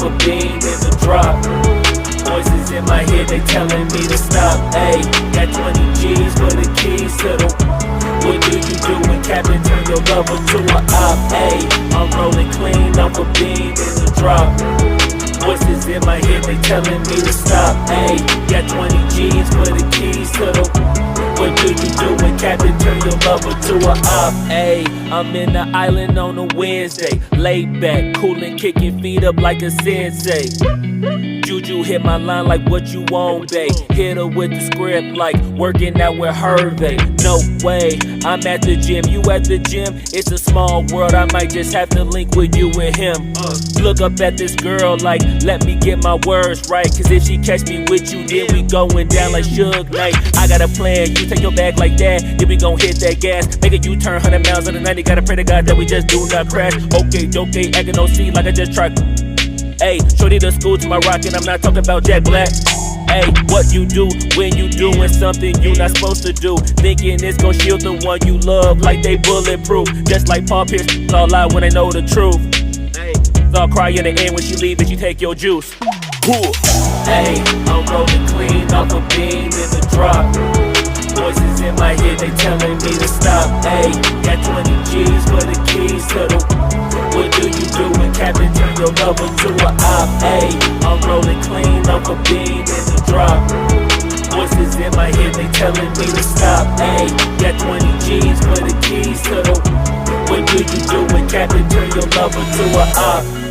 a bean in the drop. Voices in my head, they telling me to stop. Ayy, got 20 G's for the keys to the. What do you do when Captain turn your lover to a op? Ayy, I'm rolling clean off a bean in the drop. Voices in my head, they telling me to stop. Ayy, got 20 G's for the keys to the. What do you do when Captain turn your lover to a op? Ayy, I'm in the island on a Wednesday, laid back, coolin', kicking feet up like a sensei. Juju hit my line like what you want, babe. Hit her with the script like working out with Hervey. No way, I'm at the gym, you at the gym. It's a small world, I might just have to link with you and him. Look up at this girl like, let me get my words right. Cause if she catch me with you, then we going down like Suge Knight. I got a plan, you take your bag like that, then we gon' hit that gas. Make a U-turn 100 miles on the 90, gotta pray to God that we just do not crash. Okay, acting no C like I just tried. Ayy, shorty the school to my rocket, I'm not talking about Jack Black. Ayy, what you do when you doing something you not supposed to do? Thinking it's gon' shield the one you love like they bulletproof. Just like Paul Pierce, it's all lie when they know the truth. Ayy, so I'll cry in the end when she leave and she take your juice. Ayy, I'm rolling clean off a bean in the drop. Voices in my head, they telling me to stop. Ayy, got 20 G's for the keys to the. What do you do when Captain turn your lover to a op? Ayy, I'm rolling clean off a bean in the drop. Voices in my head, they telling me to stop. Ayy, got 20 G's for the keys to the. What do you do when Captain turn your lover to a op?